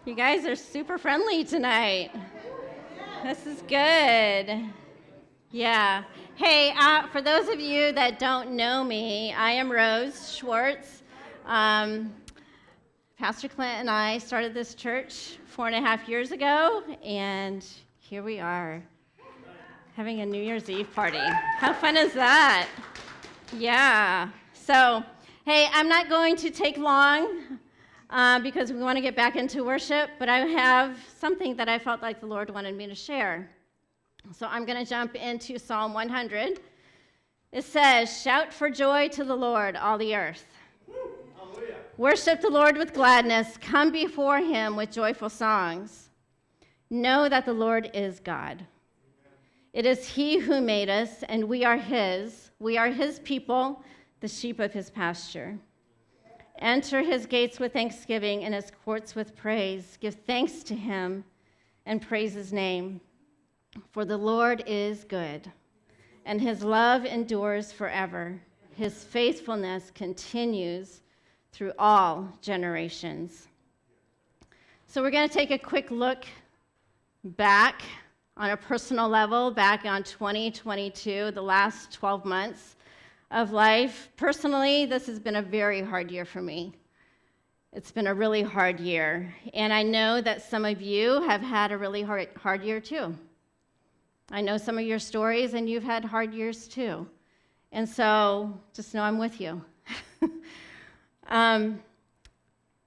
You guys are super friendly tonight. This is good. Yeah. Hey, for those of you that don't know me, I am Rose Schwartz. Pastor Clint and I started this church 4.5 years ago, and here we are having a New Year's Eve party. How fun is that? Yeah. So, hey, I'm not going to take long because we want to get back into worship, but I have something that I felt like the Lord wanted me to share. So I'm going to jump into Psalm 100. It says, "Shout for joy to the Lord, all the earth. Hallelujah. Worship the Lord with gladness. Come before him with joyful songs. Know that the Lord is God. It is he who made us, and we are his. We are his people, the sheep of his pasture. Enter his gates with thanksgiving and his courts with praise. Give thanks to him and praise his name. For the Lord is good, and his love endures forever. His faithfulness continues through all generations." So we're going to take a quick look back on a personal level, back on 2022, the last 12 months of life. Personally, this has been a very hard year for me. It's been a really hard year, and I know that some of you have had a really hard year too. I know some of your stories, and you've had hard years too. And so just know I'm with you.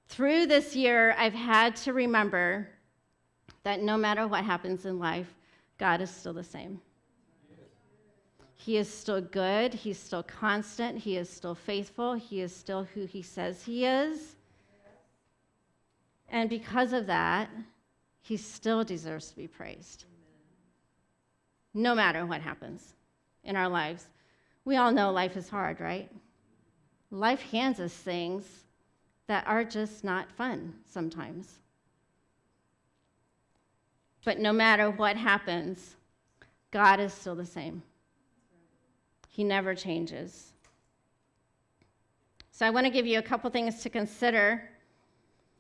Through this year, I've had to remember that no matter what happens in life, God is still the same. He is still good. He's still constant. He is still faithful. He is still who he says he is. And because of that, he still deserves to be praised. No matter what happens in our lives. We all know life is hard, right? Life hands us things that are just not fun sometimes. But no matter what happens, God is still the same. He never changes. So I want to give you a couple things to consider.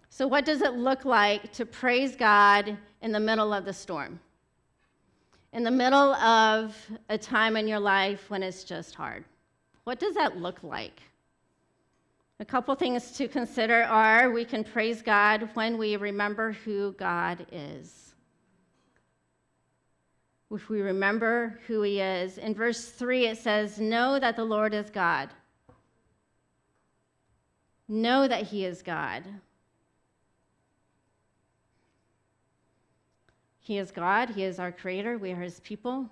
So what does it look like to praise God in the middle of the storm? In the middle of a time in your life when it's just hard? What does that look like? A couple things to consider are we can praise God when we remember who God is. If we remember who he is. In verse 3, it says, "Know that the Lord is God." Know that he is God. He is God. He is our creator. We are his people.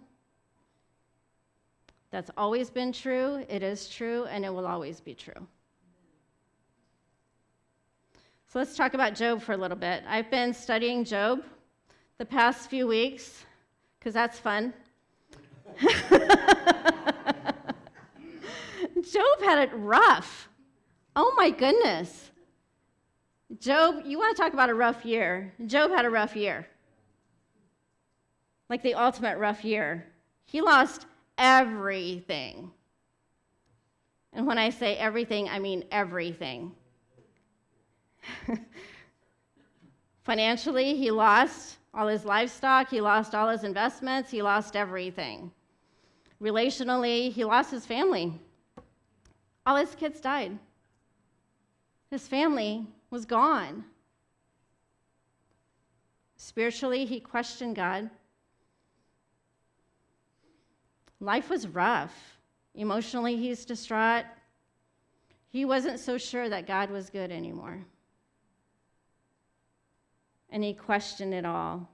That's always been true. It is true, and it will always be true. So let's talk about Job for a little bit. I've been studying Job the past few weeks, because that's fun. Job had it rough. Oh my goodness. Job, you want to talk about a rough year. Job had a rough year. Like the ultimate rough year. He lost everything. And when I say everything, I mean everything. Financially, he lost all his livestock, he lost all his investments, he lost everything. Relationally, he lost his family. All his kids died. His family was gone. Spiritually, he questioned God. Life was rough. Emotionally, he's distraught. He wasn't so sure that God was good anymore. And he questioned it all.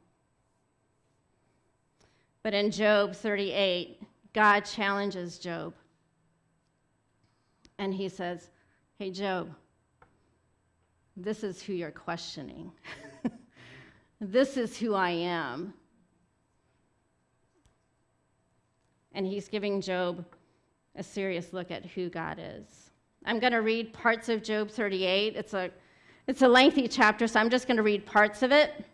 But in Job 38, God challenges Job. And he says, "Hey, Job, this is who you're questioning. This is who I am." And he's giving Job a serious look at who God is. I'm going to read parts of Job 38. It's a lengthy chapter, so I'm just going to read parts of it.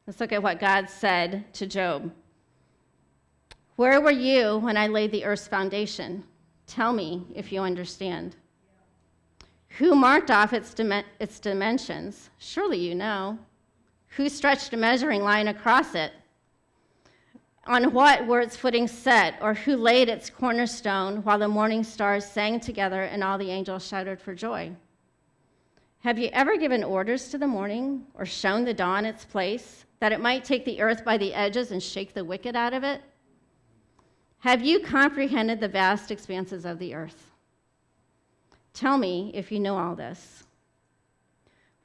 Let's look at what God said to Job. "Where were you when I laid the earth's foundation? Tell me if you understand. Who marked off its dimensions? Surely you know. Who stretched a measuring line across it? On what were its footings set, or who laid its cornerstone while the morning stars sang together and all the angels shouted for joy? Have you ever given orders to the morning or shown the dawn its place, that it might take the earth by the edges and shake the wicked out of it? Have you comprehended the vast expanses of the earth? Tell me if you know all this.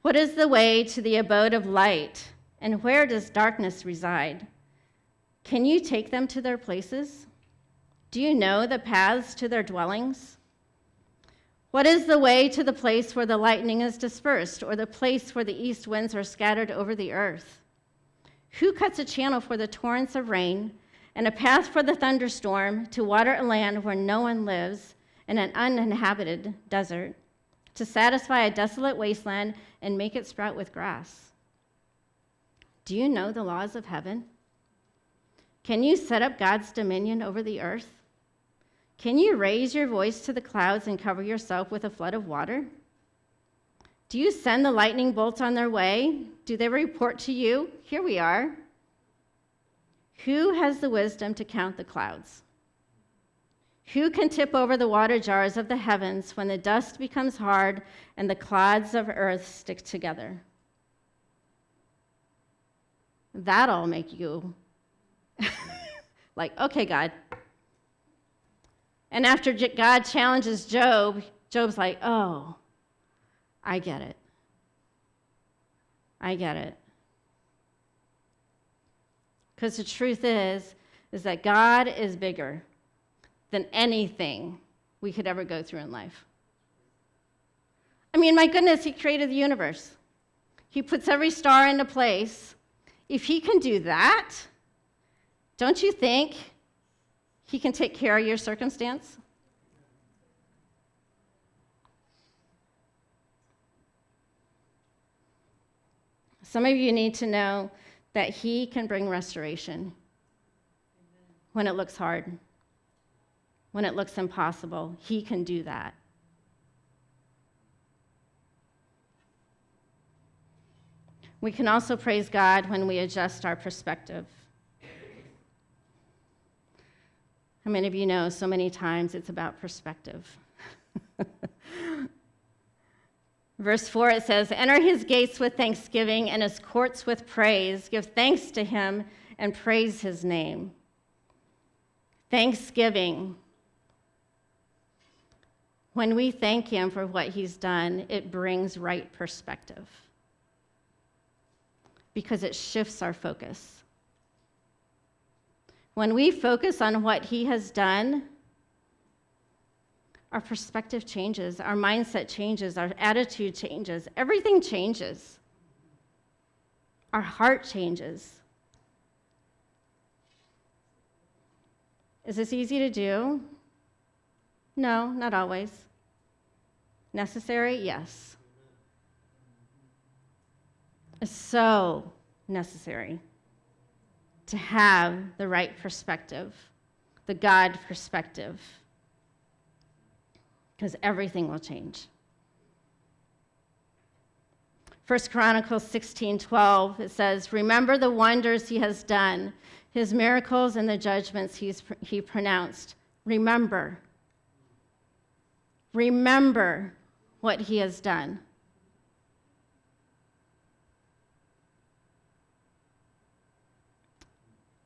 What is the way to the abode of light, and where does darkness reside? Can you take them to their places? Do you know the paths to their dwellings? What is the way to the place where the lightning is dispersed, or the place where the east winds are scattered over the earth? Who cuts a channel for the torrents of rain, and a path for the thunderstorm, to water a land where no one lives, in an uninhabited desert, to satisfy a desolate wasteland and make it sprout with grass? Do you know the laws of heaven? Can you set up God's dominion over the earth? Can you raise your voice to the clouds and cover yourself with a flood of water? Do you send the lightning bolts on their way? Do they report to you? Here we are. Who has the wisdom to count the clouds? Who can tip over the water jars of the heavens when the dust becomes hard and the clods of earth stick together? That'll make you like, okay, God. And after God challenges Job, Job's like, oh, I get it. I get it. Because the truth is that God is bigger than anything we could ever go through in life. I mean, my goodness, he created the universe. He puts every star into place. If he can do that, don't you think he can take care of your circumstance? Some of you need to know that he can bring restoration when it looks hard, when it looks impossible. He can do that. We can also praise God when we adjust our perspective. How many of you know so many times it's about perspective? Verse 4, it says, enter his gates with thanksgiving and his courts with praise. Give thanks to him and praise his name. Thanksgiving. When we thank him for what he's done, it brings right perspective because it shifts our focus. When we focus on what he has done, our perspective changes, our mindset changes, our attitude changes, everything changes. Our heart changes. Is this easy to do? No, not always. Necessary? Yes. It's so necessary to have the right perspective, the God perspective, because everything will change. 1 Chronicles 16:12, it says, remember the wonders he has done, his miracles and the judgments he pronounced. Remember. Remember what he has done.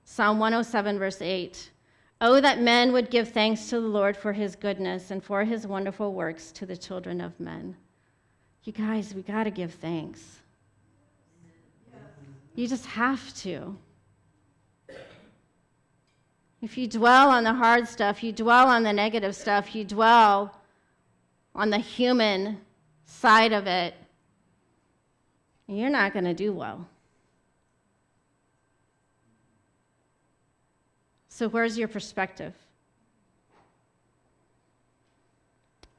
Psalm 107, verse 8. Oh, that men would give thanks to the Lord for his goodness and for his wonderful works to the children of men. You guys, we got to give thanks. You just have to. If you dwell on the hard stuff, you dwell on the negative stuff, you dwell on the human side of it, you're not going to do well. So where's your perspective?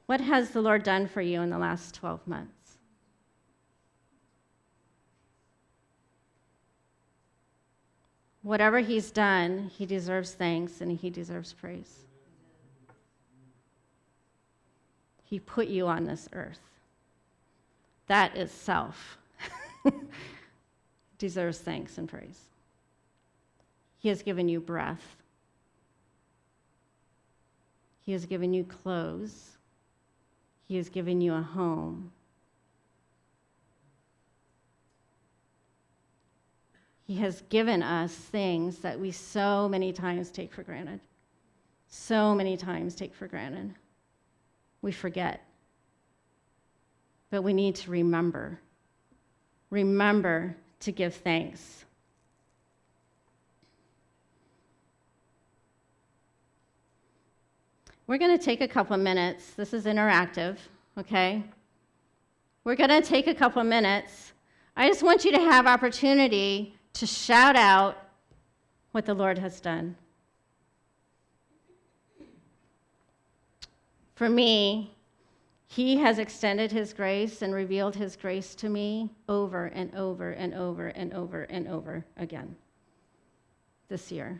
What has the Lord done for you in the last 12 months? Whatever he's done, he deserves thanks and he deserves praise. He put you on this earth. that itself deserves thanks and praise. He has given you breath. He has given you clothes. He has given you a home. He has given us things that we so many times take for granted. So many times take for granted. We forget. But we need to remember. Remember to give thanks. We're going to take a couple of minutes. This is interactive, okay? We're going to take a couple of minutes. I just want you to have opportunity to shout out what the Lord has done. For me, He has extended His grace and revealed His grace to me over and over and over and over and over again this year.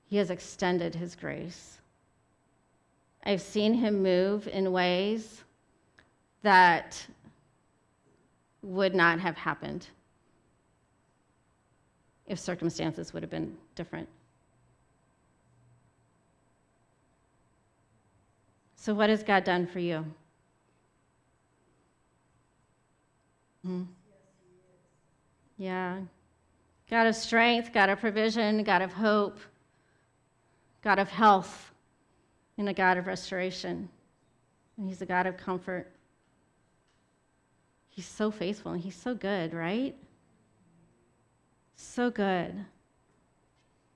He has extended His grace. I've seen Him move in ways that would not have happened if circumstances would have been different. So what has God done for you? Yeah. God of strength, God of provision, God of hope, God of health, and a God of restoration. And He's a God of comfort. He's so faithful and He's so good, right? So good.